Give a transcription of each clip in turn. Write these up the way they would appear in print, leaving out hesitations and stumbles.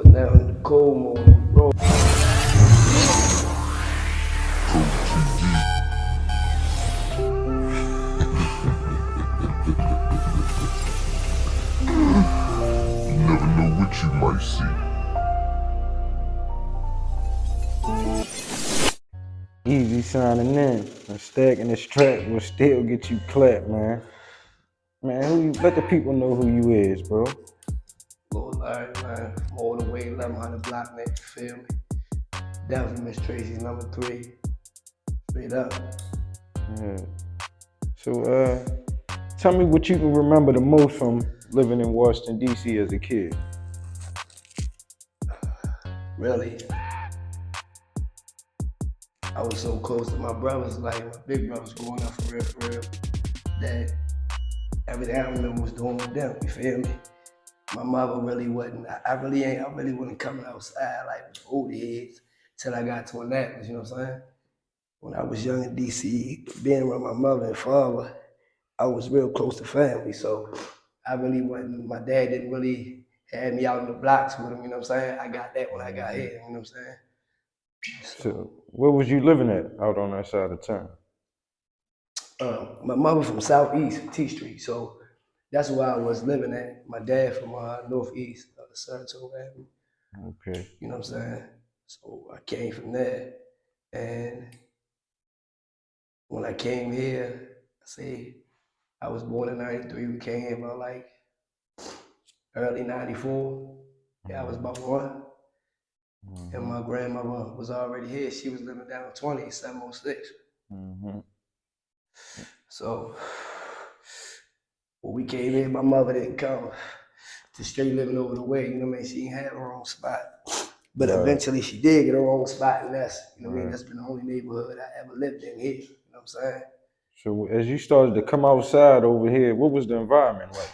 was now in the cold mode, bro. You never know what you might see. Easy signing in and stacking this track will still get you clapped, man. Man, let the people know who you is, bro. Lord Larry, man, from all the way 1100 block, man, you feel me? Definitely Miss Tracy's number 3. Straight up. Yeah. So, tell me what you can remember the most from living in Washington, D.C. as a kid. Really, I was so close to my brothers, like my big brothers growing up for real, that everything I remember was doing with them, you feel me? My mother really wasn't, I really wasn't coming outside like with the older heads till I got to Annapolis, you know what I'm saying? When I was young in DC, being around my mother and father, I was real close to family, so I really wasn't, my dad didn't really have me out in the blocks with him, you know what I'm saying? I got that when I got here, you know what I'm saying? So, where was you living at out on that side of town? My mother from Southeast, T Street, so that's where I was living at. My dad from Northeast, Saratoga Avenue. Okay. You know what I'm saying? So I came from there, and when I came here, I was born in '93. We came here about like early '94. Yeah, I was about 1. And my grandmother was already here. She was living down 20, 706. So when we came in, my mother didn't come to straight living over the way. You know what I mean? She didn't have her own spot. But eventually she did get her own spot, and that's, you know what I mean? That's been the only neighborhood I ever lived in here. You know what I'm saying? So, as you started to come outside over here, what was the environment like?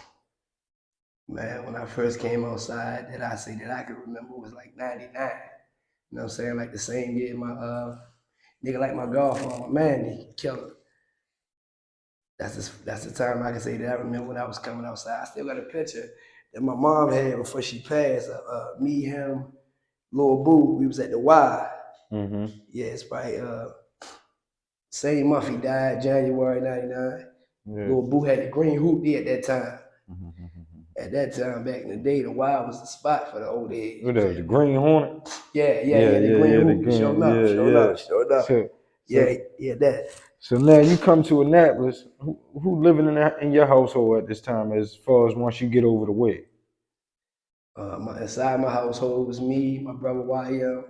Man, when I first came outside, that I could remember was like 99. You know what I'm saying? Like the same year my nigga like my godfather, Mandy, killer. That's the time I can say that I remember when I was coming outside. I still got a picture that my mom had before she passed. Me, him, Lil Boo, we was at the Y. Yeah, it's probably same month he died, January '99. Lil Boo had the green hoopty at that time. At that time, back in the day, the Y was the spot for the old age. What that was, the Green Hornet? Yeah, the green hoopty. Show enough. Yeah, that. So now you come to Annapolis. Who living in your household at this time, as far as once you get over the way? Inside my household was me, my brother YM,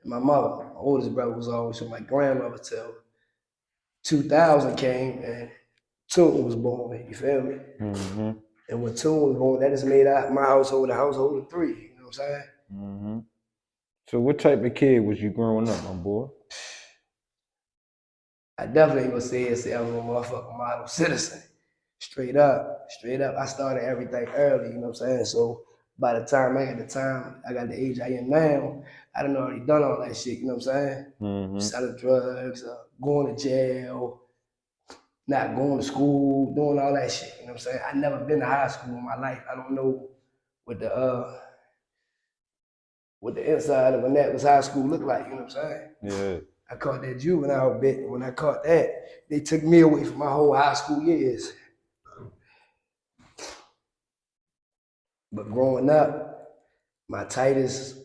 and my mother. My oldest brother was always with my grandmother till 2000 came and Tune was born. You feel me? And when Tune was born, that just made my household a household of 3. You know what I'm saying? So what type of kid was you growing up, my boy? I definitely ain't gonna say I was a motherfucking model citizen. Straight up. I started everything early, you know what I'm saying? So by the time I got the age I am now, I done already done all that shit, you know what I'm saying? Selling drugs, going to jail, not going to school, doing all that shit, you know what I'm saying? I never been to high school in my life. I don't know what the inside of Annapolis High School looked like, you know what I'm saying? Yeah. I caught that juvenile bit, and when I caught that, they took me away from my whole high school years. But growing up, my tightest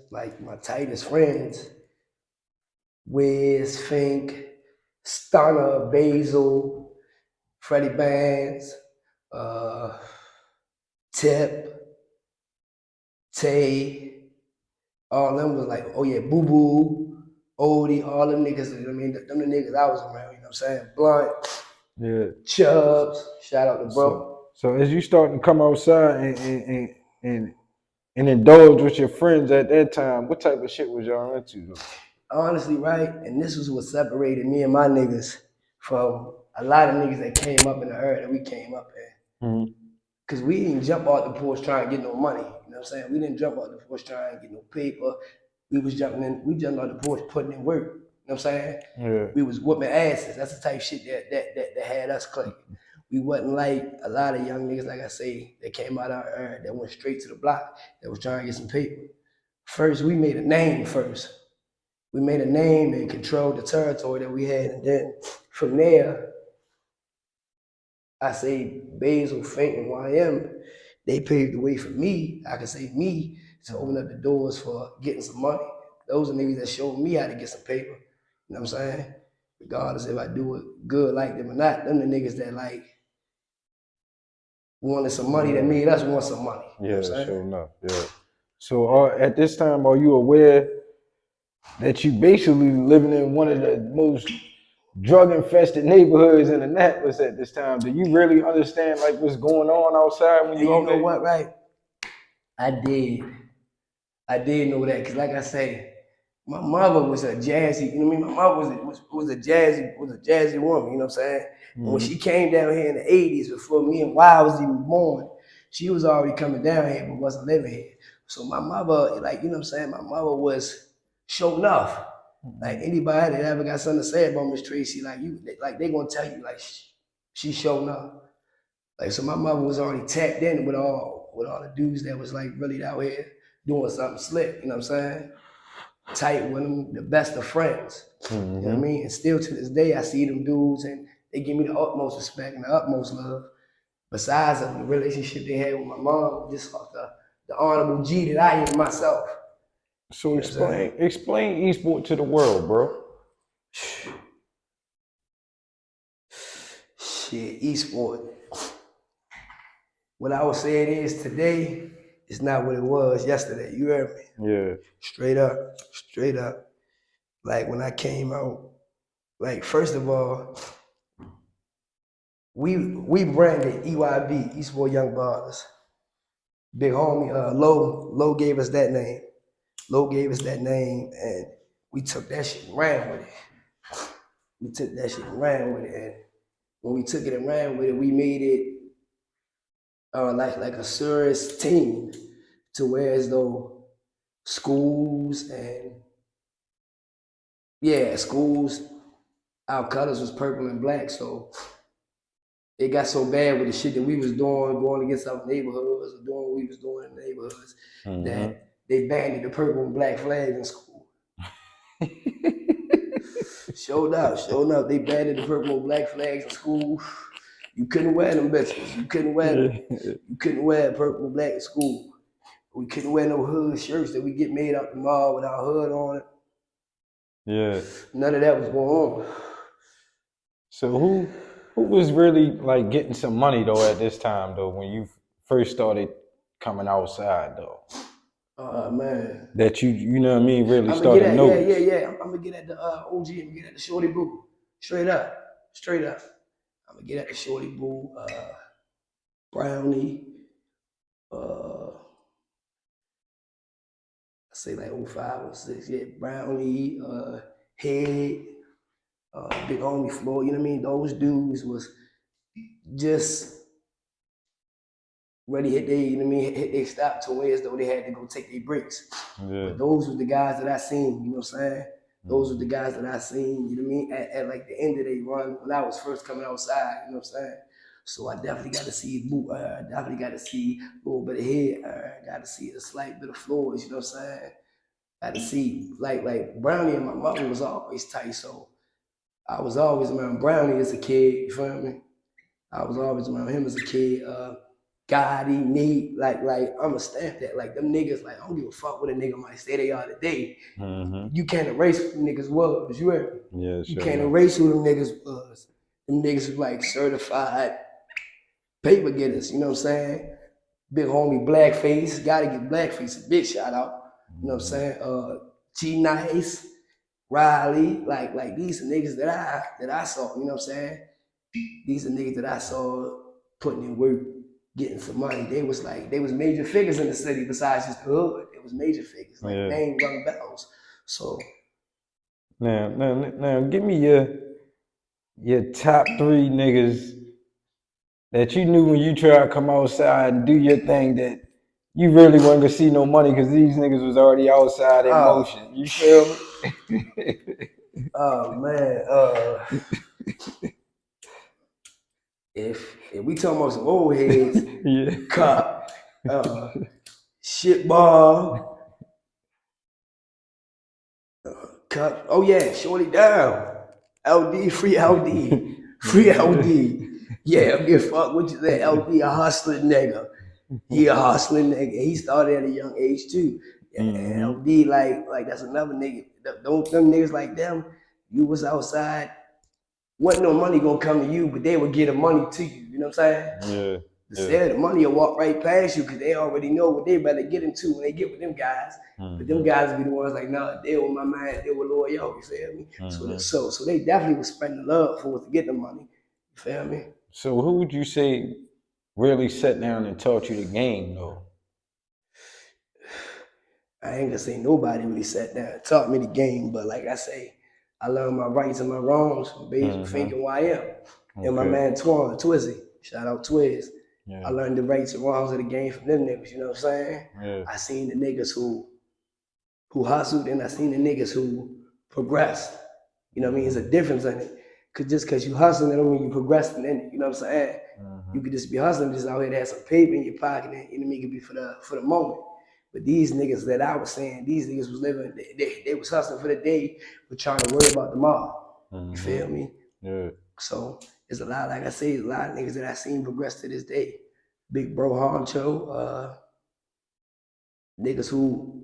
friends, Wiz, Fink, Stunner, Basil, Freddie Bands, Tip, Tay, all them was like, oh yeah, Boo Boo, Odie, all them niggas, you know what I mean? Them the niggas I was around, you know what I'm saying? Blunt, Yeah. Chubbs, shout out to bro. So as you starting to come outside and indulge with your friends at that time, what type of shit was y'all into? Honestly, right? And this was what separated me and my niggas from a lot of niggas that came up in the era that we came up in. Cause we didn't jump out the porch trying to get no money. You know what I'm saying? We didn't jump out the porch trying to get no paper. We jumped out the porch putting in work. You know what I'm saying? Yeah. We was whooping asses. That's the type of shit that had us clicking. We wasn't like a lot of young niggas, like I say, that came out of our era that went straight to the block, that was trying to get some paper. first we made a name first. We made a name and controlled the territory that we had, and then from there, I say Basil, Fink, and YM, they paved the way for me. I can say me to open up the doors for getting some money. Those are niggas that showed me how to get some paper. You know what I'm saying? Regardless if I do it good like them or not, them the niggas that like wanted some money that made us want some money. You know Yeah, what I'm saying? sure enough. Yeah. So at this time, are you aware that you basically living in one of the most drug-infested neighborhoods in Annapolis at this time? Do you really understand like what's going on outside when And you you out know there? what, right? I did. I did know that, cause like I say, my mother was a jazzy, you know what I mean? My mother was a jazzy woman, you know what I'm saying? And when she came down here in the 80s, before me and Y was even born, she was already coming down here, but wasn't living here. So my mother, like, you know what I'm saying? My mother was show enough. Like anybody that ever got something to say about Miss Tracy, like they gonna tell you, like, she showing up. Like, so my mother was already tapped in with all the dudes that was like really out here doing something slick, you know what I'm saying? Tight with them, the best of friends. You know what I mean? And still to this day, I see them dudes and they give me the utmost respect and the utmost love. Besides of the relationship they had with my mom, just off the honorable G that I am myself. So You know what I'm saying? explain Eastport to the world, bro. Shit, Eastport. What I would say it is today is not what it was yesterday. You heard me? Yeah. Straight up, straight up. Like when I came out, like first of all, we branded EYB, Eastport Young Ballers. Big homie, Low gave us that name. Low gave us that name, and we took that shit and ran with it. We took that shit and ran with it, and when we took it and ran with it, we made it like a serious team, to where as though schools and schools, our colors was purple and black, so it got so bad with the shit that we was doing, going against our neighborhoods or doing what we was doing in the neighborhoods, that they banned the purple and black flags in school. Showed up, they banned the purple and black flags in school. You couldn't wear them bitches. You couldn't wear them. You couldn't wear purple and black in school. We couldn't wear no hood shirts that we get made out the mall with our hood on it. Yeah. None of that was going on. So who was really like getting some money though at this time though when you first started coming outside though? Man. That you know what I mean, really I'm gonna started get at noticing. yeah. I'm gonna get at the OG. I'm gonna get at the Shorty Boo. Straight up. I'm gonna get at the Shorty Boo. Brownie. I say like 05, 06. Yeah, Brownie. Head. Big homie Floyd. You know what I mean? Those dudes was just ready hit they, you know what I mean, hit they stop to where as though they had to go take their breaks. Yeah. But those were the guys that I seen, you know what I'm saying? Those were the guys that I seen, you know what I mean, at like the end of their run when I was first coming outside, you know what I'm saying? So I definitely got to see Boot, definitely got to see a little bit of head, got to see a slight bit of floors, you know what I'm saying? Got to see, like Brownie and my mother was always tight, so I was always around Brownie as a kid, you feel me? I was always around him as a kid. Gotti, Nate, like I'm a stamp that. Like them niggas, like I don't give a fuck what a nigga might say they are today. You can't erase who them niggas was. You heard me? Yeah, You sure. can't erase who them niggas was. Them niggas was like certified paper getters. You know what I'm saying? Big homie Blackface, gotta give Blackface a big shout out. You know what I'm saying? G Nice, Riley, like these are niggas that I saw. You know what I'm saying? These are niggas that I saw putting in work, getting some money. They was major figures in the city besides just the hood. It was major figures, like name rung bells. So now give me your top 3 niggas that you knew when you tried to come outside and do your thing that you really wasn't gonna see no money because these niggas was already outside in motion. You feel me? oh man, if we talking about some old heads, Yeah. Cop, Shitball, Cut. Oh yeah, shorty down. LD, free LD. Free LD. Yeah, give fuck what you say. LD a hustling nigga. He a hustling nigga. He started at a young age too. Yeah, and LD like that's another nigga. Don't them niggas like them. You was outside. Wasn't no money gonna come to you, but they would get the money to you. You know what I'm saying? Yeah. Instead, the money will walk right past you because they already know what they better get into when they get with them guys. But them guys be the ones like, nah, they with my man, they with Lord Yo, you feel me? So they definitely was spreading love for us to get the money. You feel me? So who would you say really sat down and taught you the game though? I ain't gonna say nobody really sat down and taught me the game, but like I say, I learned my rights and my wrongs from Basil Fink and YM. And my man Twan, Twizzy, shout out Twiz. I learned the rights and wrongs of the game from them niggas, you know what I'm saying? I seen the niggas who hustled and I seen the niggas who progressed. You know what I mean? There's a difference in it. Cause just cause you hustling, that don't mean you progressing in it. You know what I'm saying? You could just be hustling, just out here to have some paper in your pocket, and you know what I mean? It could be for the moment. But these niggas that I was saying, these niggas was living, they was hustling for the day, but trying to worry about tomorrow. You feel me? Yeah. So there's a lot, like I say, a lot of niggas that I seen progress to this day. Big bro honcho, niggas who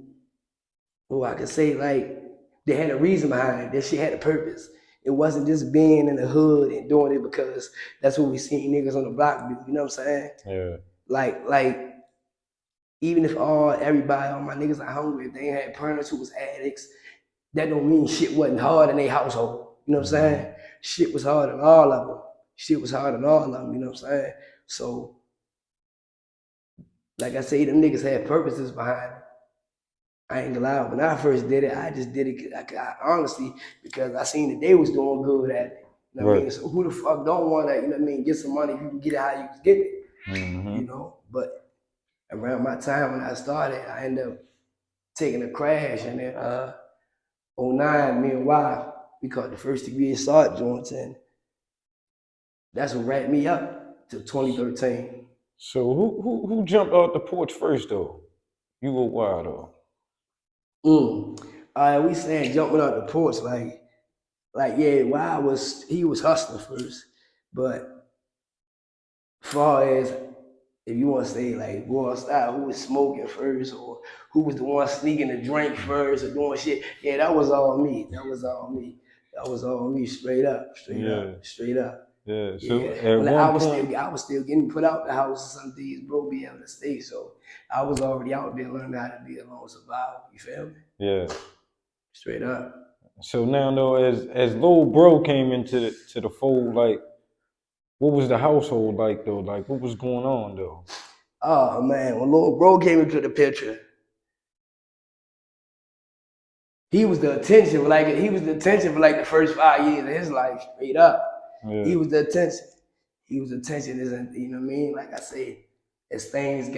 I could say like they had a reason behind it. That shit had a purpose. It wasn't just being in the hood and doing it because that's what we seen niggas on the block do. You know what I'm saying? Yeah. Like even if everybody, all my niggas are hungry, if they ain't had parents who was addicts, that don't mean shit wasn't hard in their household. You know what I'm saying? Shit was hard on all of them. Shit was hard on all of them. You know what I'm saying? So, like I say, them niggas had purposes behind it. I ain't gonna lie. When I first did it, I just did it honestly because I seen that they was doing good at it. You know what I mean? So who the fuck don't want to, you know what I mean, get some money if you can get it how you can get it. You know? But around my time when I started, I ended up taking a crash, and then 09, me and Y, we caught the first degree assault joints, and that's what wrapped me up till 2013. So who jumped out the porch first though? You or why though? We saying jumping out the porch, yeah, Y he was hustling first, but far as if you want to say like raw style, who was smoking first or who was the one sneaking the drink first or doing shit, yeah, that was all me. That was all me. That was all me, straight up. Yeah. So Yeah. Well, I was still getting put out the house some days, bro, be able to stay. So I was already out there learning how to be a lone survivor. You feel me? Yeah. Straight up. So now though, as little bro came into the fold, like what was the household like though? Like what was going on though? Oh man, when little bro came into the picture, he was the attention for like the first 5 years of his life, straight up. Yeah. He was the attention. He was the attention, you know what I mean? Like I said, as things in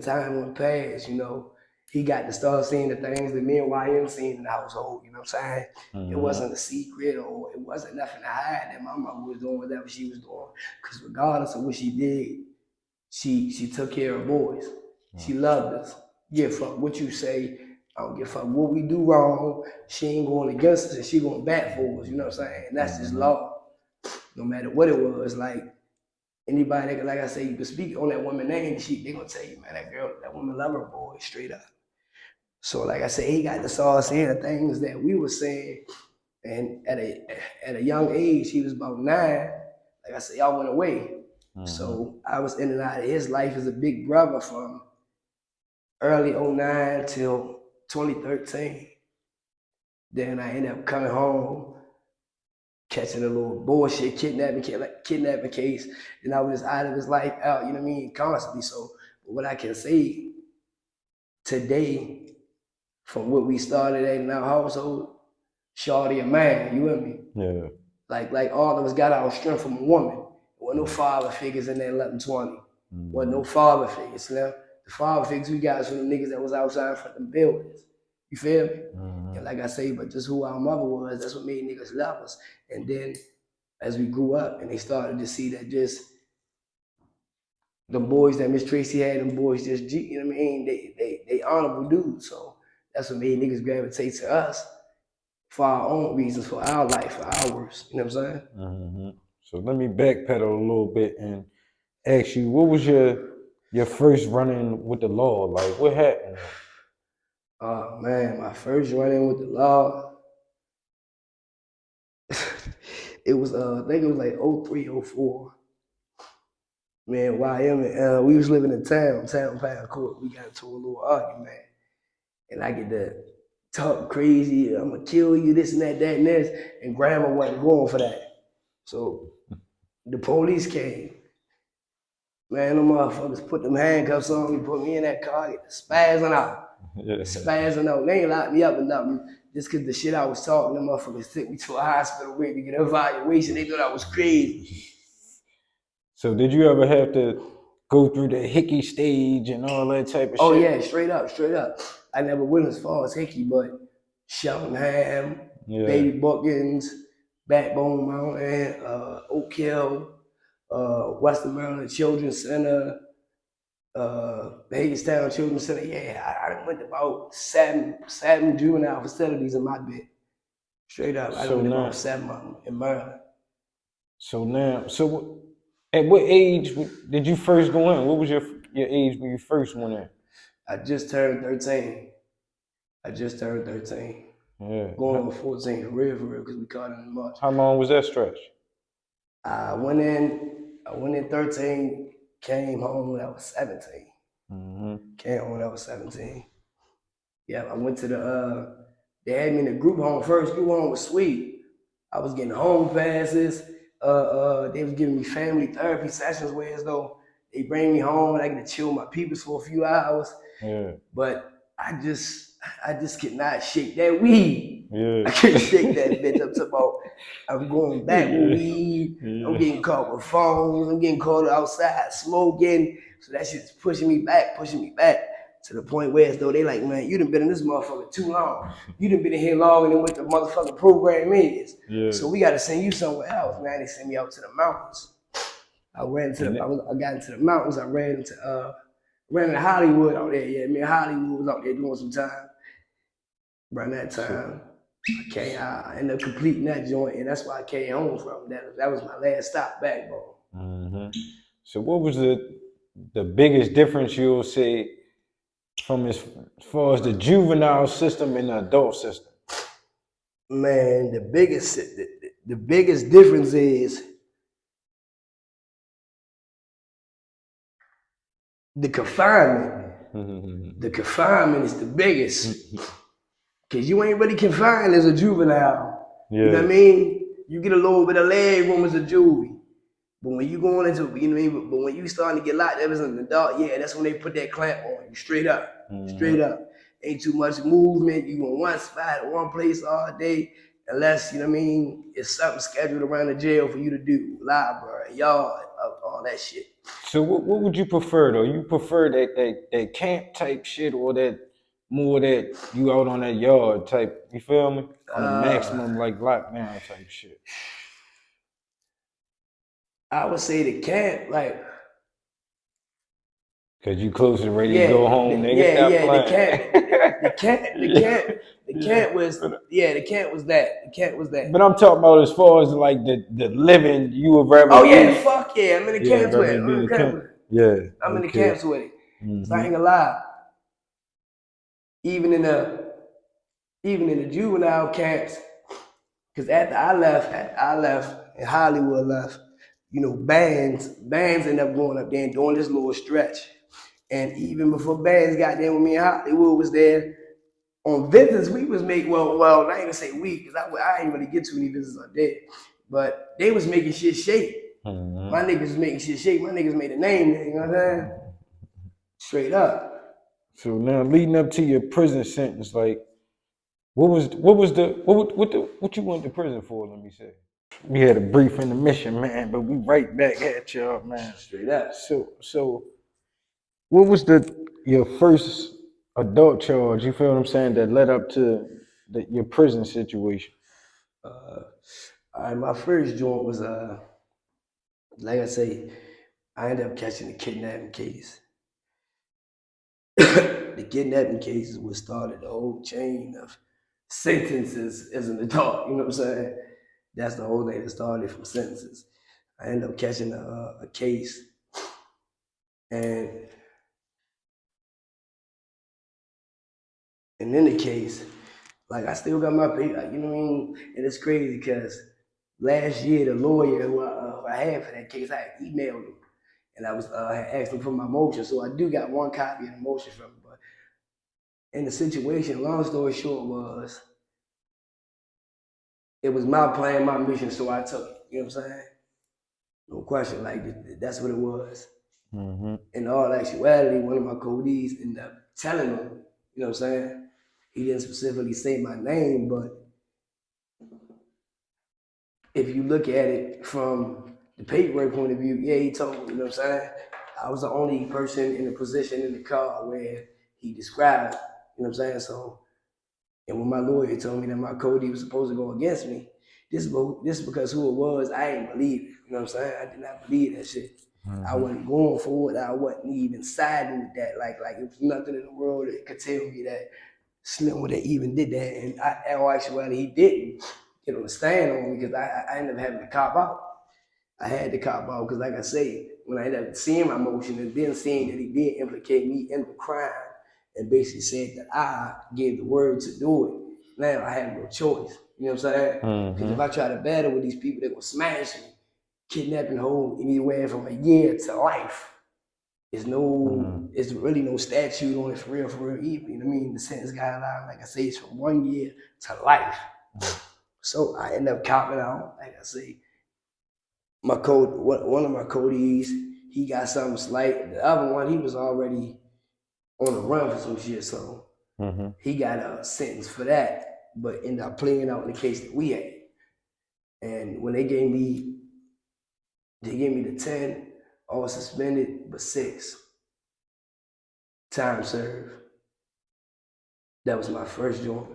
time went past, you know, he got to start seeing the things that me and YM seen in the household, you know what I'm saying? It wasn't a secret or it wasn't nothing to hide that my mama was doing whatever she was doing. Because regardless of what she did, she took care of boys. She loved us. Yeah, fuck what you say. I don't give a fuck what we do wrong. She ain't going against us and she going back for us, you know what I'm saying? And that's just law. No matter what it was, like anybody that, like I say, you can speak on that woman's name, they gonna tell you, man, that woman love her boy, straight up. So like I say, he got to start saying the things that we were saying, and at a young age, he was about 9. Like I say, y'all went away. So I was in and out of his life as a big brother from early 09 till 2013. Then I ended up coming home, catching a little bullshit kidnapping case. Then I was just out of his life, out, you know what I mean, constantly. So what I can say today, from what we started at in our household, shorty a man, you with me? Yeah. Like all of us got our strength from a woman. There wasn't no father figures in that 1120. Wasn't no father figures. You know? The father figures we got was from the niggas that was outside from them buildings. You feel me? And like I say, but just who our mother was, that's what made niggas love us. And then as we grew up and they started to see that just the boys that Miss Tracy had, them boys just, you know what I mean? They honorable dudes. So That's what made niggas gravitate to us for our own reasons, for our life, for ours. You know what I'm saying? Mm-hmm. So let me backpedal a little bit and ask you, what was your first run-in with the law? Like, what happened? Oh man, my first run-in with the law, it was I think it was like 03, 04. Man, YM, we was living in town Pound Court. We got into a little argument, and I get to talk crazy. I'm gonna kill you, this and that, that and this. And grandma wasn't going for that. So the police came. Man, them motherfuckers put them handcuffs on me, put me in that car, get the spazzing out. Yeah. Spazzing out. They ain't locked me up or nothing. Just cause the shit I was talking, them motherfuckers took me to a hospital waiting to get an evaluation. They thought I was crazy. So did you ever have to go through the hickey stage and all that type of Oh shit? yeah, straight up, straight up. I never went as far as Hickey, but Cheltenham, Yeah. Baby Bookings, Backbone Mountain, Oak Hill, Western Maryland Children's Center, Hagerstown Children's Center. Yeah, I went to about seven juvenile facilities in my bit. Straight up, I So went to now- about 7 of them in Maryland. So at what age did you first go in? What was your age when you first went in? I just turned 13. Yeah. Going on 14 for real, because we caught it in March. How long was that stretch? I went in 13, came home when I was 17. Mm-hmm. Came home when I was 17. Yeah, I went to they had me in the group home first. Group home was sweet. I was getting home passes. They was giving me family therapy sessions where as though they bring me home and I get to chill with my peoples for a few hours. Yeah. But I just could not shake that weed. Yeah. I couldn't shake that bitch up to about, I'm going back with weed. Yeah. I'm getting caught with phones. I'm getting caught outside smoking. So that shit's pushing me back to the point where as though they like, man, you done been in this motherfucker too long. You done been in here longer than what the motherfucking program is. Yeah. So we got to send you somewhere else, man. They sent me out to the mountains. I got into the mountains. I ran into Hollywood out there. Yeah, me and Hollywood was out there doing some time. Around that time, I ended up completing that joint, and that's why I came home from. That was my last stop, Backbone. Mm-hmm. So what was the biggest difference you'll say from as far as the juvenile system and the adult system? Man, the biggest difference is the confinement. Mm-hmm. The confinement is the biggest. Cause you ain't really confined as a juvenile. Yeah. You know what I mean? You get a little bit of leg room as a juvie. But when you going into, you know what I mean? But when you starting to get locked up as an adult, yeah, that's when they put that clamp on you, straight up. Mm-hmm. Straight up. Ain't too much movement. You in one spot, one place all day, unless, you know what I mean, it's something scheduled around the jail for you to do. Library, yard, all that shit. So what would you prefer though? You prefer that camp type shit or that more that you out on that yard type, you feel me? On the maximum like lockdown type shit. I would say the camp, like, Cause you close and ready to go home, nigga. Stop playing. The camp was that. The camp was that. But I'm talking about as far as like the living, you would rather. Oh yeah, fuck yeah, I'm in the camps with it. Yeah. I'm in the camps with it. Mm-hmm. So I ain't gonna lie. Even in the juvenile camps, because after I left and Hollywood left, you know, bands ended up going up there and doing this little stretch. And even before bands got there with me and Hollywood was there, on visits we was making, well, I ain't gonna say we, because I ain't really get too many visits up there. But they was making shit shake. Mm-hmm. My niggas was making shit shake. My niggas made a name there, you know what I'm saying? Straight up. So now leading up to your prison sentence, like what you went to prison for, let me say? We had a brief intermission, man, but we right back at y'all, man. Straight up. So what was your first adult charge, you feel what I'm saying, that led up to your prison situation? All right, my first joint was like I say, I ended up catching the kidnapping case. the kidnapping case is what started the whole chain of sentences as an adult. You know what I'm saying? That's the whole thing that started from sentences. I ended up catching a case, and in the case, like I still got my paper, like, you know what I mean? And it's crazy because last year the lawyer who I had for that case, I had emailed him, and I was had asked him for my motion. So I do got one copy of the motion from him. But in the situation, long story short, was it was my plan, my mission, so I took it. You know what I'm saying? No question. Like that's what it was. In all actuality, one of my codees ended up telling him, you know what I'm saying? He didn't specifically say my name, but if you look at it from the paperwork point of view, yeah, he told me, you know what I'm saying? I was the only person in the position in the car where he described, you know what I'm saying? So, and when my lawyer told me that my codie was supposed to go against me, this is because who it was, I ain't believe it. You know what I'm saying? I did not believe that shit. I wasn't going for it. I wasn't even siding with that. Like it was nothing in the world that could tell me that Slim would have even did that. And in all actuality, he didn't get on the stand on me because I ended up having to cop out. I had to cop out because, like I say, when I ended up seeing my motion and then seeing that he did implicate me in the crime and basically said that I gave the word to do it, now I have no choice. You know what I'm saying? Because if I try to battle with these people, they're going to smash me, kidnapping, hold anywhere from a year to life. It's really no statute on it for real either. You know what I mean? The sentence guideline, like I say, is from 1 year to life. So I end up copping out, like I say. One of my codees, he got something slight. The other one, he was already on the run for some shit, so he got a sentence for that, but ended up playing out in the case that we had. And when they gave me the 10, all suspended, but 6 time served. That was my first joint.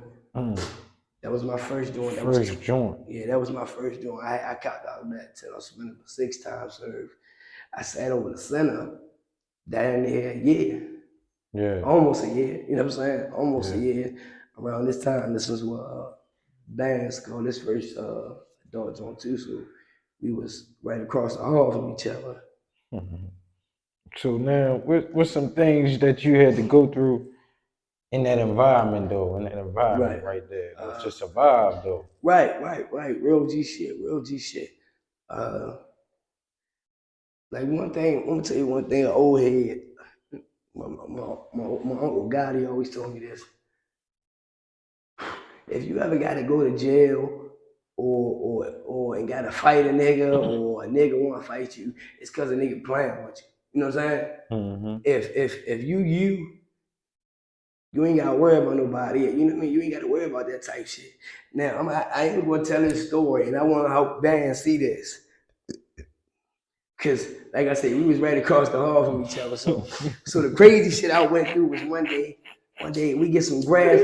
That was my first joint. Yeah, that was my first joint. I copped out of that 10, I was suspended for 6 times served. I sat over the center down there a year. Yeah. Almost a year, you know what I'm saying? Almost a year. Around this time, this was what Bands called this first adult joint too, so we was right across the hall from each other. So now, what's some things that you had to go through in that environment though, right there, to survive though? Right. Real G shit. Like one thing, I'm gonna tell you one thing, an old head. My Uncle Gotti always told me this. If you ever gotta go to jail or and gotta fight a nigga or a nigga wanna fight you, it's cause a nigga playing with you. You know what I'm saying? If you ain't gotta worry about nobody. You know what I mean? You ain't gotta worry about that type shit. Now I ain't gonna tell this story, and I wanna help Dan see this. Cause like I said, we was right across the hall from each other. So the crazy shit I went through was one day we get some grass,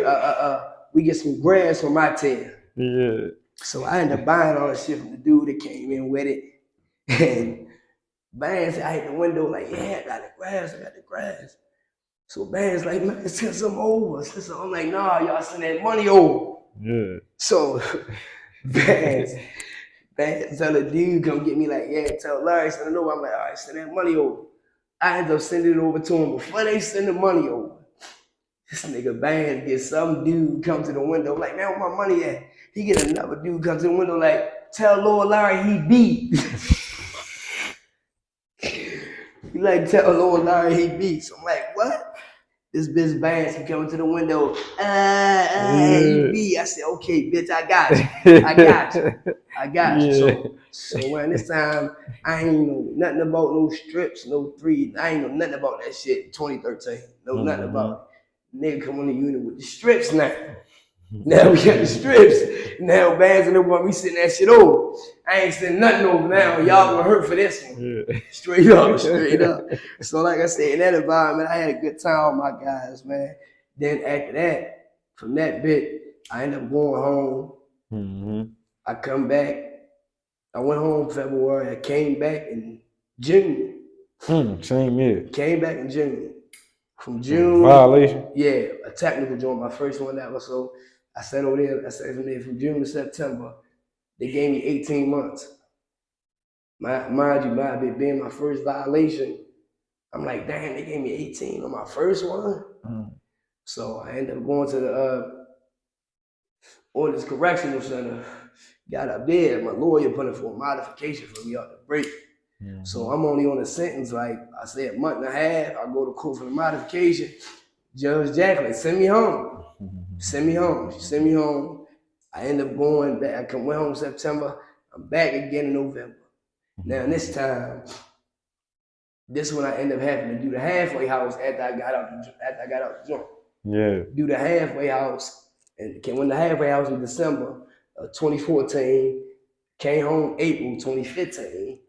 from my tail. Yeah. So I ended up buying all the shit from the dude that came in with it. And Bang said, I hit the window like, yeah, I got the grass. So Bang's like, man, send some over. I'm like, nah, y'all send that money over. Yeah. So Bang tell the dude come get me like, yeah, tell Larry send it over. I'm like, all right, send that money over. I end up sending it over to him before they send the money over. This nigga Bang get some dude come to the window like, man, where my money at? He get another dude come to the window like, tell Lord Larry he beat. He like, tell Lord Larry he beat. So I'm like, what? This bitch Bands, he coming to the window, he beat. I said, okay, bitch, I got you. So around this time, I ain't know nothing about no strips, no three. I ain't know nothing about that shit. 2013, know nothing about it. Nigga come on the unit with the strips now. Now we got the strips. Now Bands and the one we sitting that shit over. I ain't sitting nothing over now. Y'all gonna hurt for this one. Yeah. Straight up. So like I said, in that environment, I had a good time with my guys, man. Then after that, from that bit, I ended up going home. I come back. I went home February. I came back in June. Same year. Came back in June. From June. Violation? Yeah, a technical joint, my first one that was so. I sat over there, from June to September. They gave me 18 months. Mind you, being my first violation, I'm like, damn, they gave me 18 on my first one. So I ended up going to the Orders Correctional Center. Got up there, my lawyer put in for a modification for me out the break. So I'm only on a sentence, like I said, a month and a half. I go to court for the modification. Judge Jacqueline, send me home. Send me home. She sent me home. I end up going back. I went home in September. I'm back again in November. Now this time, this when I end up having to do the halfway house after I got out the joint. Yeah. Do the halfway house, and went the halfway house in December of 2014. Came home April 2015.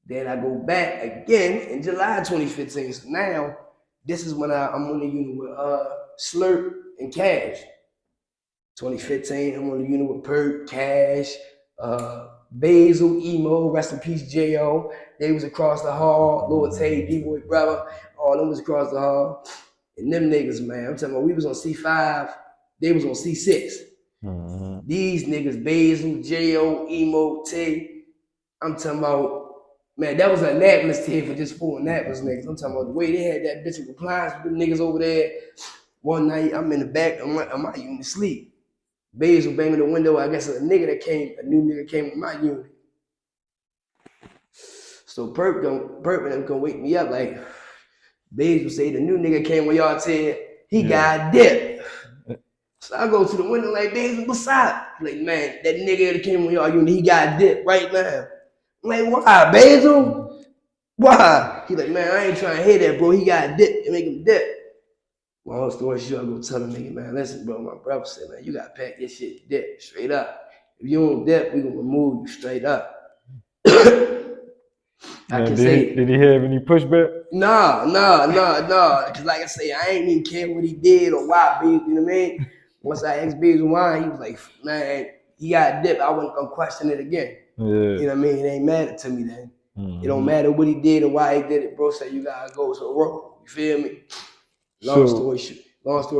Then I go back again in July 2015. So now this is when I'm on the unit with Slurp and Cash. 2015, I'm on the unit with Perk, Cash, Basil, Emo, rest in peace, J.O. They was across the hall. Lord Tay, D-Boy brother, all them was across the hall. And them niggas, man, I'm talking about we was on C5, they was on C6. These niggas, Basil, J.O., Emo, Tay, I'm talking about, man, that was an Annapolis team for just 4 Annapolis niggas. I'm talking about the way they had that bitch in compliance with them niggas over there. One night, I'm in the back of my unit asleep. Basil banging the window. I guess a new nigga came with my unit. So Perp gonna wake me up like, Basil say the new nigga came with y'all said he got dipped. So I go to the window like, Basil, what's up? Like, man, that nigga that came with y'all unit, he got dipped right now. I'm like, why, Basil? Why? He like, man, I ain't trying to hear that, bro. He got dipped. It make him dip. Long story short, I go tell the nigga, man, listen, bro, my brother said, man, you gotta pack this shit dip straight up. If you don't dip, we gonna remove you straight up. Did he have any pushback? Nah. Cause like I say, I ain't even care what he did or why, you know what I mean? Once I asked Basil why, he was like, man, he got dipped. I wasn't gonna question it again. Yeah. You know what I mean? It ain't matter to me then. It don't matter what he did or why he did it, bro. Say you gotta go to a road. You feel me? Long story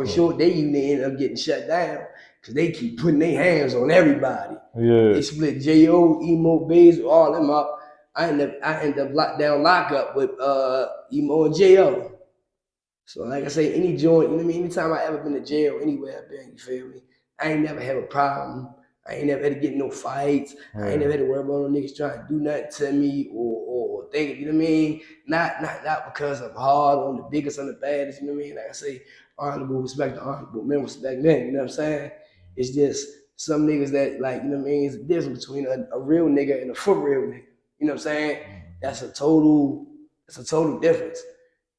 short, they unit ended up getting shut down because they keep putting their hands on everybody. Yeah. They split J.O., Emo, Basil, all them up. I end up lockup with Emo and J.O. So like I say, any joint, you know what I mean? Anytime I ever been to jail, anywhere I've been, you feel me? I ain't never have a problem. I ain't never had to get in no fights. I ain't never had to worry about no niggas trying to do nothing to me or think, you know what I mean? Not because I'm hard on the biggest and the baddest, you know what I mean? Like I say, honorable respect to honorable men, respect men, you know what I'm saying? It's just some niggas that, like, you know what I mean? It's the difference between a real nigga and a for real nigga. You know what I'm saying? That's a total difference.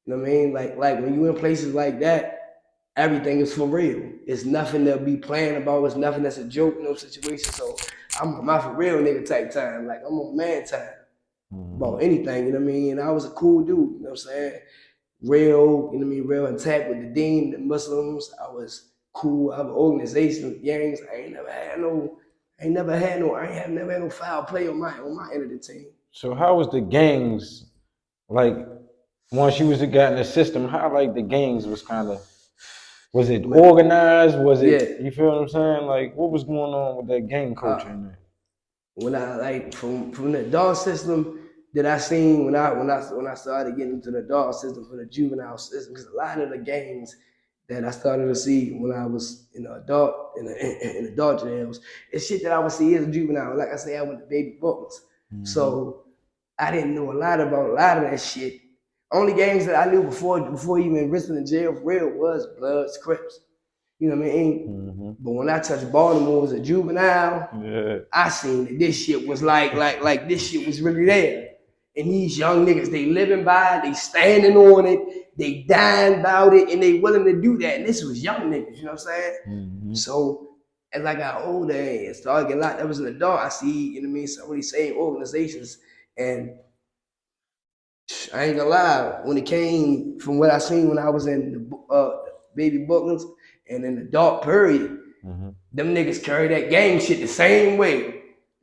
You know what I mean? Like when you in places like that, everything is for real. It's nothing to be playing about. It's nothing that's a joke in those situations. So I'm on my for real nigga type time. Like I'm on man time about anything, you know what I mean? And I was a cool dude, you know what I'm saying? Real, you know what I mean? Real intact with the Dean, the Muslims. I was cool. I have an organization, gangs. I ain't never had no foul play on my end of the team. So how was the gangs, like, once you was got in the system, how like the gangs was kind of, was it organized? Was it, you feel what I'm saying? Like, what was going on with that gang culture in there? When I like from the adult system that I seen when I started getting into the adult system for the juvenile system, because a lot of the gangs that I started to see when I was in adult jails, it's shit that I would see as a juvenile. Like I say, I went to baby books, so I didn't know a lot about a lot of that shit. Only gangs that I knew before even risking in jail for real was Bloods, Crips. You know what I mean? But when I touched Baltimore as a juvenile, I seen that this shit was like this shit was really there. And these young niggas, they living by it, they standing on it, they dying about it, and they willing to do that. And this was young niggas, you know what I'm saying? So as I got older and started getting locked up as an adult, I see, you know what I mean, some of these same organizations. And I ain't gonna lie, when it came from what I seen when I was in the baby bookings and in the dark period, them niggas carry that gang shit the same way.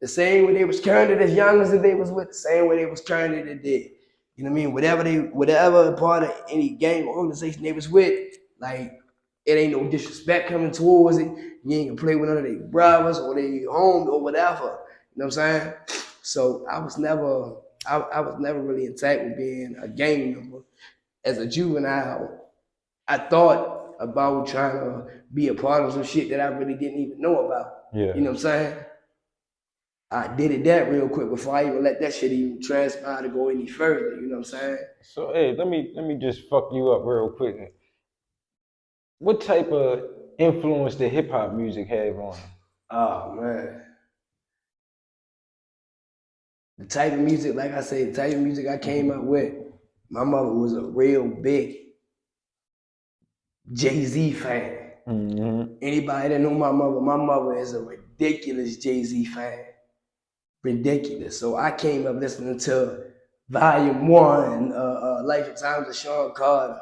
The same way they was carrying it as young as they was with, the same way they was carrying it at dead. You know what I mean? Whatever part of any gang or organization they was with, like it ain't no disrespect coming towards it. You ain't gonna play with none of their brothers or their homes or whatever. You know what I'm saying? So I was never really intact with being a gang member. As a juvenile, I thought about trying to be a part of some shit that I really didn't even know about. Yeah. You know what I'm saying? I did that real quick before I even let that shit even transpire to go any further. You know what I'm saying? So hey, let me just fuck you up real quick. What type of influence did hip hop music have on you? Oh man. The type of music, like I said, the type of music I came up with, my mother was a real big Jay-Z fan. Mm-hmm. Anybody that know my mother is a ridiculous Jay-Z fan. Ridiculous. So I came up listening to Volume 1, Life and Times of Sean Carter,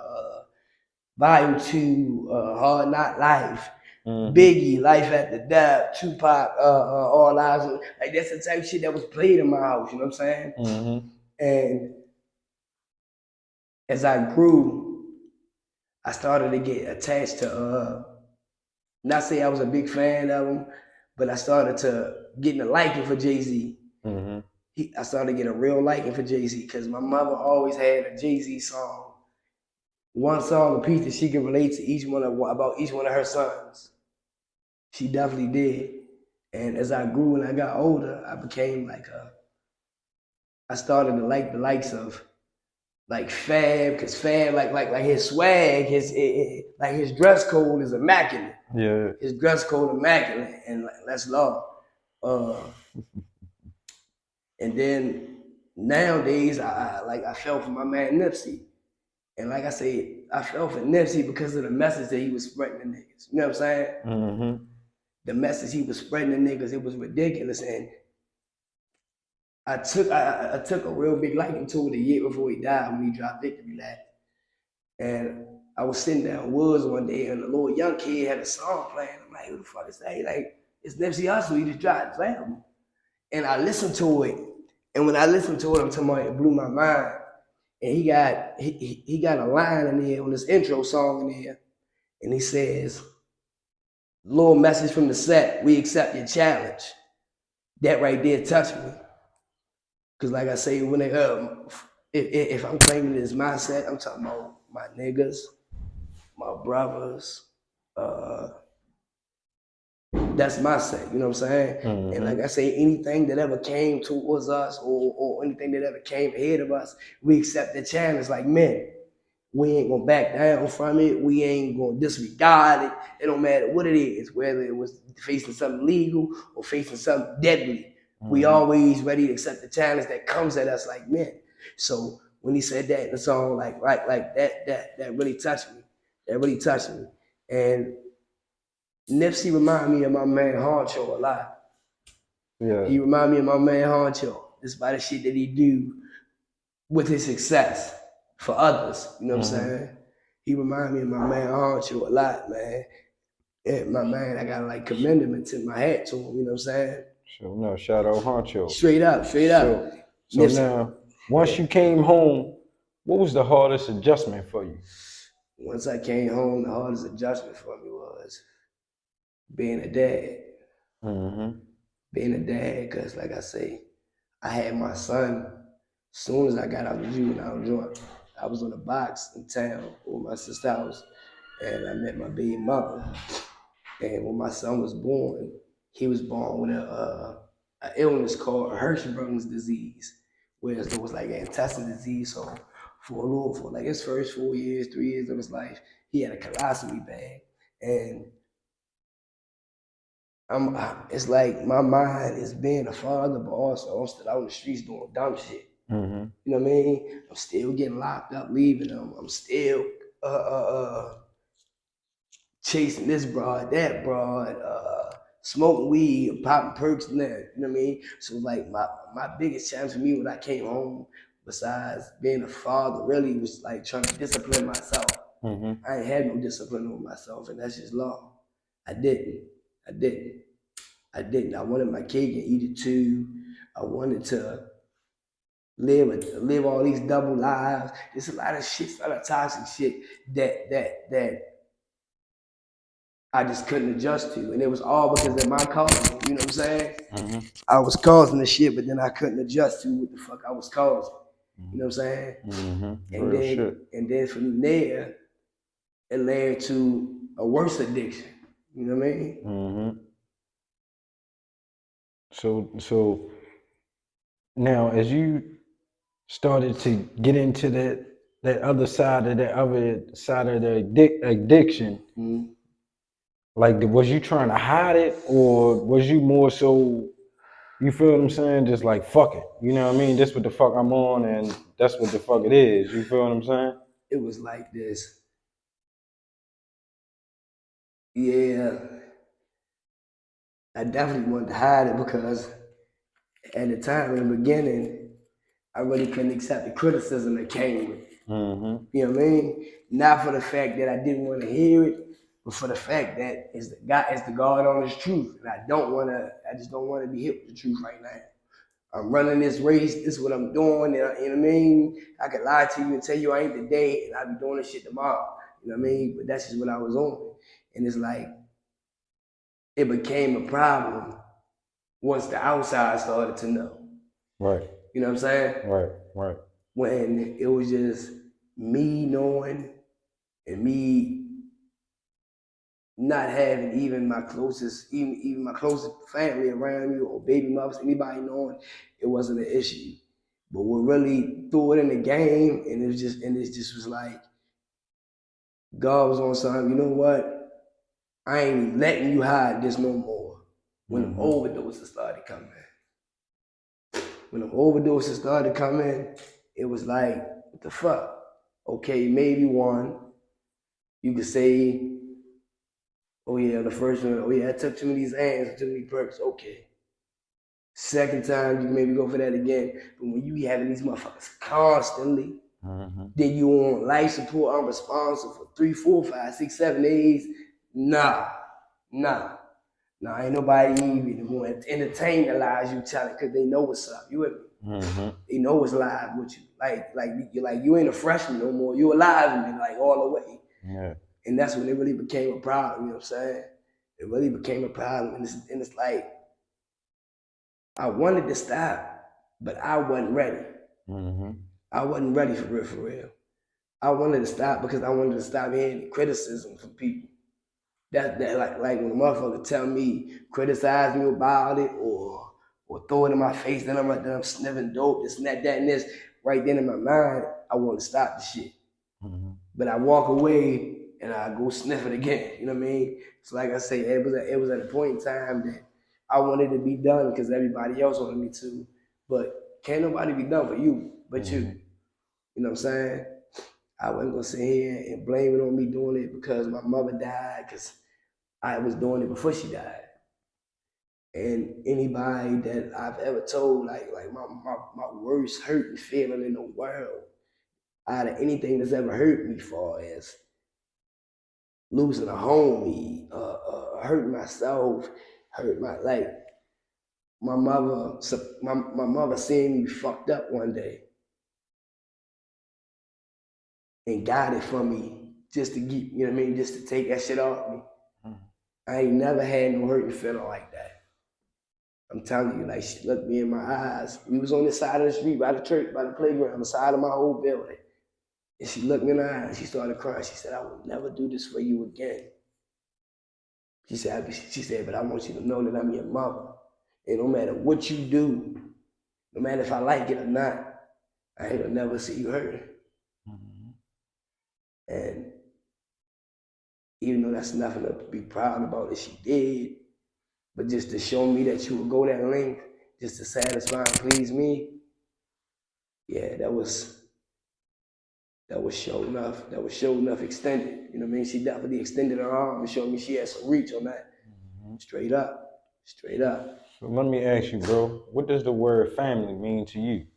Volume 2, Hard Knock Life, Biggie, Life After Death, Tupac, All Lives. Like that's the type of shit that was played in my house, you know what I'm saying? Mm-hmm. And as I grew, I started to get attached to not say I was a big fan of him, but I started to getting a liking for Jay-Z. Mm-hmm. I started to get a real liking for Jay-Z because my mother always had a Jay-Z song. One song, a piece that she could relate to about each one of her sons. She definitely did. And as I grew and I got older, I became I started to like the likes of like Fab, because Fab, like his swag, like his dress code is immaculate. Yeah. His dress code immaculate, and that's love. And then nowadays, I fell for my man Nipsey. And like I said, I fell for Nipsey because of the message that he was spreading to niggas. You know what I'm saying? Mm-hmm. The message he was spreading to niggas, it was ridiculous. And I took a real big liking to it a year before he died when he dropped Victory Lap. And I was sitting down in Woods one day and a little young kid had a song playing. I'm like, who the fuck is that? He like, it's Nipsey Hussle, he just dropped his album. And I listened to it. And when I listened to it, I'm talking about it blew my mind. And he got a line in there on this intro song in there. And he says, little message from the set, we accept your challenge. That right there touched me. Cause like I say, when they if I'm claiming this mindset, I'm talking about my niggas, my brothers, that's my set, you know what I'm saying? Mm-hmm. And like I say, anything that ever came towards us or anything that ever came ahead of us, we accept the challenge like men. We ain't gonna back down from it. We ain't gonna disregard it. It don't matter what it is, whether it was facing something legal or facing something deadly. Mm-hmm. We always ready to accept the challenge that comes at us like men. So when he said that in the song, like that really touched me. That really touched me. And Nipsey reminded me of my man Honcho a lot. Yeah. He reminded me of my man Honcho, despite the shit that he do with his success for others. You know what I'm saying? He reminded me of my man Honcho a lot, man. And my man, I gotta like commend him and tip my hat to him, you know what I'm saying? So no, shout out Honcho. Straight up. So now, once you came home, what was the hardest adjustment for you? Once I came home, the hardest adjustment for me was being a dad. Mm-hmm. Being a dad, because like I say, I had my son as soon as I got out of juvenile joint. I was on a box in town with my sister's house, and I met my baby mother. And when my son was born, he was born with an illness called Hirschsprung's disease, whereas there was like an intestinal disease. So for like his first 4 years, 3 years of his life, he had a colostomy bag. And it's like my mind is being a father, but also I'm still out on the streets doing dumb shit. Mm-hmm. You know what I mean? I'm still getting locked up, leaving them. I'm still chasing this broad, that broad, smoking weed, popping perks and that. You know what I mean? So like my biggest challenge for me when I came home, besides being a father, really was like trying to discipline myself. Mm-hmm. I ain't had no discipline over myself, and that's just law. I didn't. I wanted my cake and eat it too. I wanted to live all these double lives. There's a lot of shit, a lot of toxic shit that I just couldn't adjust to. And it was all because of my causing, you know what I'm saying? Mm-hmm. I was causing the shit, but then I couldn't adjust to what the fuck I was causing. You know what I'm saying? Mm-hmm. And Real shit. then from there, it led to a worse addiction. You know what I mean? Mm-hmm. So now as you started to get into that other side of the addiction, Mm-hmm. like was you trying to hide it, or was you more so, you feel what I'm saying, just like fuck it, you know what I mean, this what the fuck I'm on and that's what the fuck it is, you feel what I'm saying? It was like this. Yeah, I definitely wanted to hide it because at the time in the beginning, I really couldn't accept the criticism that came with it. Mm-hmm. You know what I mean? Not for the fact that I didn't want to hear it, but for the fact that it's the God honest truth. And I just don't want to be hit with the truth right now. I'm running this race, this is what I'm doing, and you know what I mean? I could lie to you and tell you I ain't today and I'll be doing this shit tomorrow. You know what I mean? But that's just what I was on. And it's like it became a problem once the outside started to know. Right. You know what I'm saying? Right. When it was just me knowing and me not having even my closest, even my closest family around me or baby mothers, anybody knowing, it wasn't an issue. But what really threw it in the game, and it just was like God was on something. You know what? I ain't letting you hide this no more. When the overdoses started coming, it was like, what the fuck? Okay, maybe one. You could say, oh yeah, the first one, oh yeah, I took too many Xans, too many perks. Okay. Second time, you can maybe go for that again. But when you having these motherfuckers constantly, then you on life support, I'm responsible for 3, 4, 5, 6, 7 days. Nah. Ain't nobody even going to entertain the lies you telling because they know what's up. You with me? They know what's live with you. Like you ain't a freshman no more. You alive with me, like all the way. Yeah. And that's when it really became a problem, you know what I'm saying? It really became a problem. And it's like, I wanted to stop, but I wasn't ready. I wasn't ready for real, for real. I wanted to stop because I wanted to stop hearing criticism from people. That like when a motherfucker tell me, criticize me about it or throw it in my face, then I'm sniffing dope, this and that and this. Right then in my mind, I want to stop the shit. But I walk away and I go sniff it again. You know what I mean? So like I say, it was at a point in time that I wanted to be done because everybody else wanted me to. But can't nobody be done for you but you. You know what I'm saying? I wasn't gonna sit here and blame it on me doing it because my mother died, because I was doing it before she died. And anybody that I've ever told, like my worst hurting feeling in the world, out of anything that's ever hurt me, far as losing a homie, hurting myself, hurt my like my mother. My mother seeing me fucked up one day and got it from me just to get, you know what I mean, just to take that shit off me. I ain't never had no hurting feeling like that. I'm telling you, like she looked me in my eyes. We was on the side of the street by the church, by the playground, the side of my old building. And she looked me in the eyes. She started crying. She said, "I will never do this for you again." She said, "But I want you to know that I'm your mother. And no matter what you do, no matter if I like it or not, I ain't gonna never see you hurting." And even though that's nothing to be proud about that she did, but just to show me that you would go that length just to satisfy and please me, yeah, that was show enough. That was show enough extended. You know what I mean? She definitely extended her arm and showed me she had some reach on that. Straight up. So let me ask you, bro, what does the word family mean to you?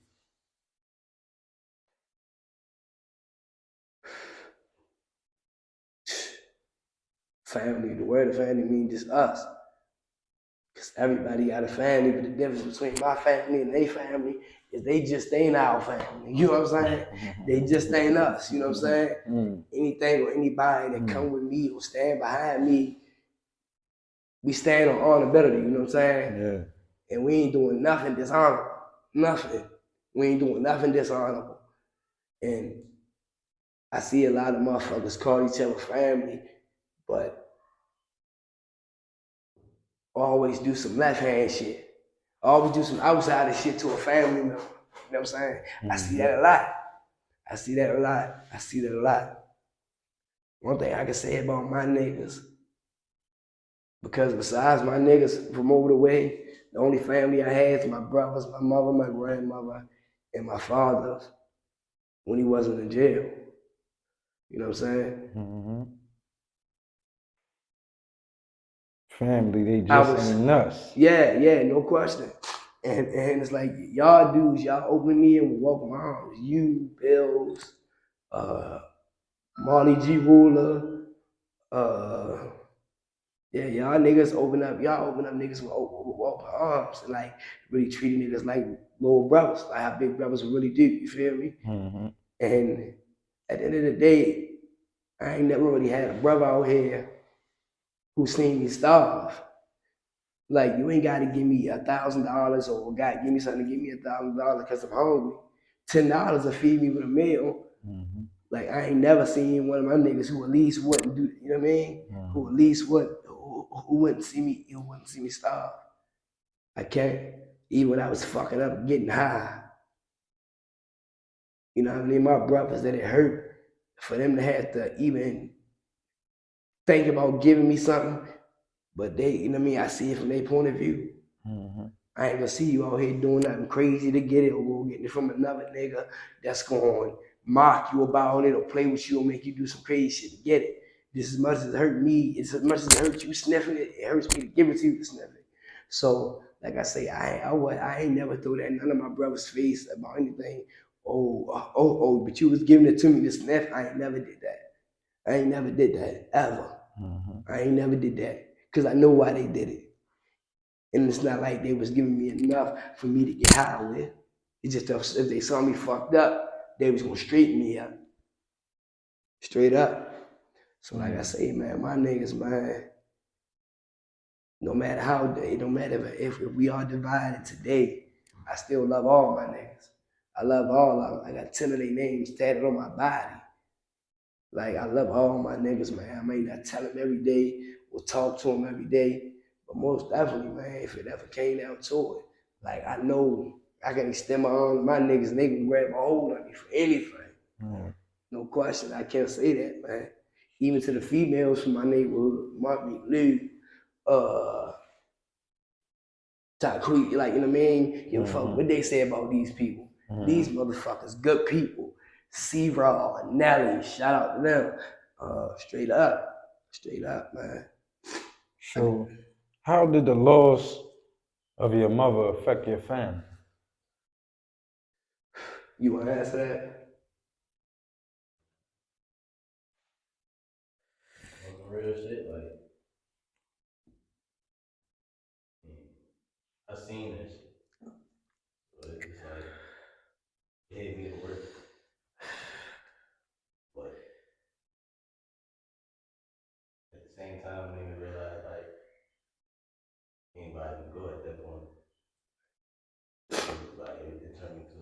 Family, the word of family means just us. Because everybody got a family, but the difference between my family and their family is they just ain't our family. You know what I'm saying? They just ain't us. You know what I'm saying? Anything or anybody that come with me or stand behind me, we stand on honorability. You know what I'm saying? Yeah. And we ain't doing nothing dishonorable. Nothing. We ain't doing nothing dishonorable. And I see a lot of motherfuckers call each other family, but always do some left hand shit. Always do some outsider shit to a family member. You know what I'm saying? I see that a lot. I see that a lot. I see that a lot. One thing I can say about my niggas, because besides my niggas from over the way, the only family I had is my brothers, my mother, my grandmother, and my father when he wasn't in jail. You know what I'm saying? Family, they just ain't us. Yeah, no question. And it's like, y'all dudes, y'all open me and welcome my arms. You, Bills, Marley G. Ruler, yeah, y'all niggas open up niggas with open arms and like really treating niggas like little brothers, like how big brothers really do, you feel me? And at the end of the day, I ain't never really had a brother out here who seen me starve. Like, you ain't gotta give me $1,000 or give me something to give me $1,000 because I'm hungry. $10 will feed me with a meal. Like, I ain't never seen one of my niggas who at least wouldn't do, you know what I mean? Who at least who wouldn't see me starve. I can't. Even when I was fucking up, getting high. You know what I mean? My brothers that it hurt for them to have to even think about giving me something, but they, you know what I mean? I see it from their point of view. I ain't gonna see you out here doing nothing crazy to get it or go getting it from another nigga that's going to mock you about it or play with you or make you do some crazy shit to get it. Just as much as it hurt me, it's as much as it hurts you sniffing it, it hurts me to give it to you to sniff it. So, like I say, I ain't never throw that in none of my brother's face about anything. But you was giving it to me to sniff. I ain't never did that. I ain't never did that, ever. I ain't never did that, because I know why they did it. And it's not like they was giving me enough for me to get high with. It's just if they saw me fucked up, they was gonna straighten me up. Straight up. So like I say, man, my niggas, man, no matter how they, no matter if we are divided today, I still love all my niggas. I love all of them. I got 10 of their names tatted on my body. Like, I love all my niggas, man. I may not tell them every day or talk to them every day, but most definitely, man, if it ever came down to it, like, I know I can extend my arm to my niggas and they can grab a hold on me for anything. No question, I can't say that, man. Even to the females from my neighborhood, Mark Lou, Taquit, like, you know what I mean? Give a fuck what they say about these people. These motherfuckers, good people. C-Raw, Nelly, shout out to them. Straight up, man. So, how did the loss of your mother affect your family? You want to answer that? On some real shit, like, I seen that shit. So it's like, it hit me the worst. But at the same time, it made me realize, like, anybody can go at that point. Like, it turned me to,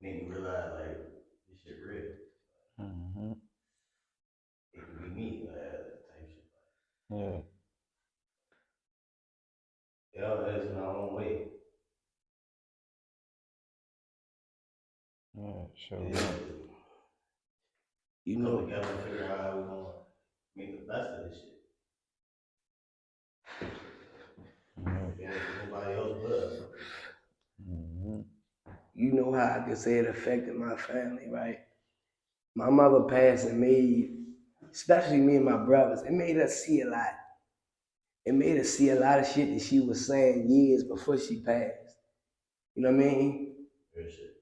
made me realize, like, this shit real. It can be me, like, type shit. Yeah. Y'all is in our own way. Yeah, sure. You Come know, together and figure out how we gonna make the best of this shit. If it ain't nobody else but us. you know how I can say it affected my family, right? My mother passing made, especially me and my brothers, it made us see a lot. It made us see a lot of shit that she was saying years before she passed. You know what I mean? Real shit.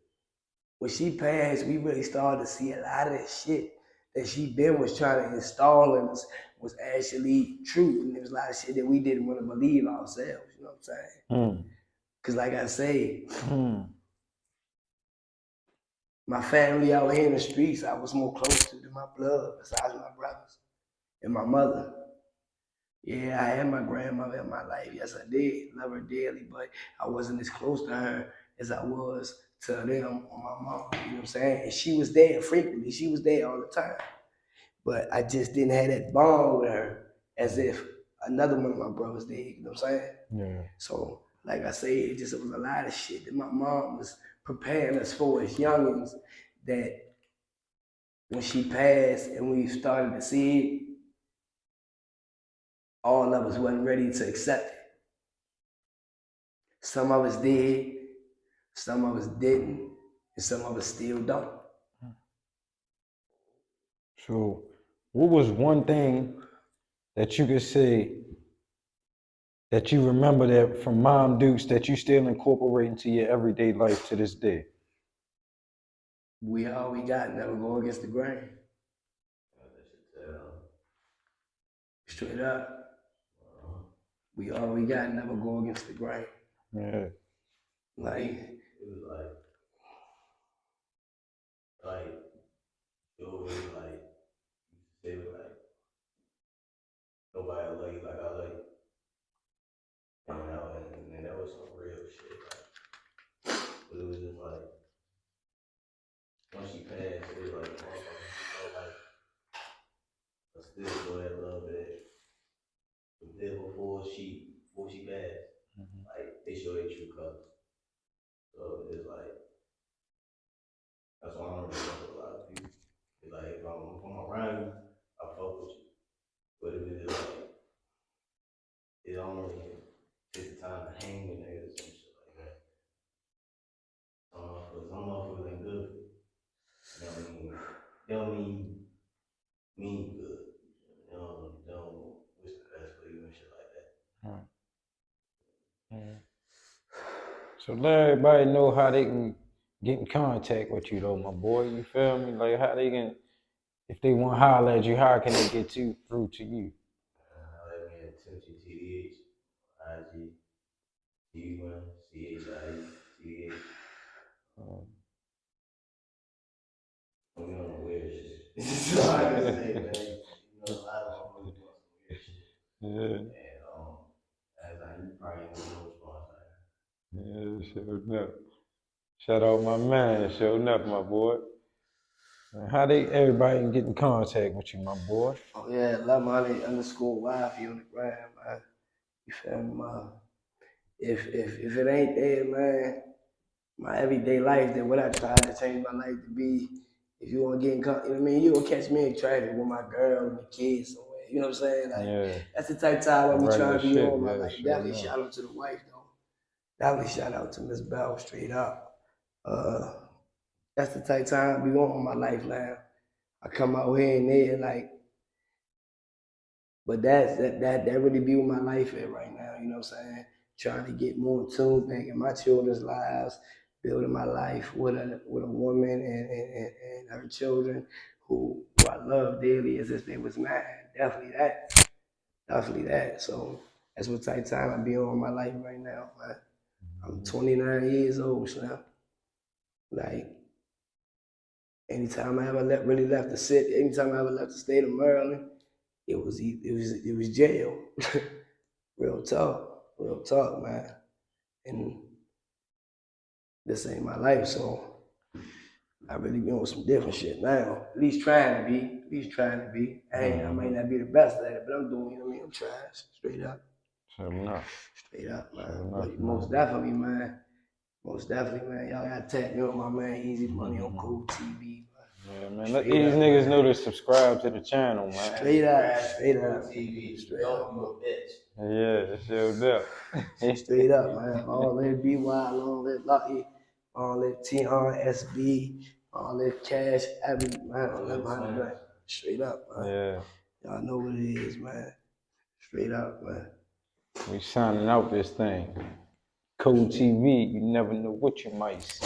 When she passed, we really started to see a lot of that shit that she been was trying to install in us was actually true. And there was a lot of shit that we didn't want to believe ourselves, you know what I'm saying? Because like I say, my family out here in the streets, I was more close to than my blood, besides my brothers and my mother. Yeah, I had my grandmother in my life. Yes, I did. Love her dearly, but I wasn't as close to her as I was to them or my mom. You know what I'm saying? And she was there frequently. She was there all the time. But I just didn't have that bond with her as if another one of my brothers did. You know what I'm saying? Yeah. So, like I say, it was a lot of shit that my mom was preparing us for as youngins that when she passed and we started to see it, all of us wasn't ready to accept it. Some of us did, some of us didn't, and some of us still don't. So, what was one thing that you could say that you remember that from Mom Dukes that you still incorporate into your everyday life to this day? We all we got, never go against the grain. Straight up. We all we got, never go against the grain. Yeah. Like, it was like, it was like, they were like, nobody love you like I love you. And that was some real shit. Like, but it was just like, once she passed, it was like, like, I still feel that love that was there before she passed. Like, they show their true colors. So it's like, that's why I don't really fuck with a lot of people. It's like, if I'm around you, I fuck with you. But if it's like, it don't really take the time to hang with niggas and shit like that. Some motherfuckers ain't good. You know what I mean? They don't mean good. They don't wish the best for you and shit like that. So let everybody know how they can get in contact with you though, my boy. You feel me? Like how they can, if they want to holler at you, how can they get through to you? Let me attention TDH, IG, T1, CHI, TDH. We on the weird shit. It's hard to say, man. You know, a lot of motherfuckers doing some weird shit. Yeah. And as you probably know response. Yeah, sure enough. Shout out my man, sure enough, my boy. How everybody can get in contact with you, my boy? oh yeah, love money underscore wifey on the gram, man. You feel me, man? If it ain't there, man, my everyday life, then what I try to change my life to be, if you want to get in contact, you know what I mean? You gonna catch me in traffic with my girl and the kids somewhere. You know what I'm saying? Like, Yeah. that's the type of time I be Regular trying to be shit, on my yeah, life. sure Definitely enough. shout out to the wife, though. Definitely shout out to Miss Bell, straight up. That's the type of time I be on my life now. I come out here and there, like, but that really be where my life at right now, you know what I'm saying? Trying to get more tuned back in my children's lives, building my life with a woman and her children who I love dearly as if they was mine. Definitely that. Definitely that. So that's what type of time I be on in my life right now, man. I'm 29 years old, so like anytime I ever really left the city, anytime I ever left the state of Maryland, it was jail. Real talk, man. And this ain't my life, so I really be on some different shit now. At least trying to be. I might not be the best at it, but I'm doing, you know what I mean? I'm trying, straight up. Sure enough. Straight up, man. Sure enough, But man. most definitely, man. Most definitely, man. Y'all gotta tap me on my man Easy Money on Cool TV, man. Yeah, man. Let these niggas know to subscribe to the channel, man. Straight up. TV, Straight don't up, be man. a bitch. Yeah, sure enough. Straight up, man. Long live BY, long live Lucky, long live TRSB, long live Cash, every man, live behind the back. Straight up, man. Yeah. Y'all know what it is, man. Straight up, man. We signing out this thing. Code TV, you never know what you might see.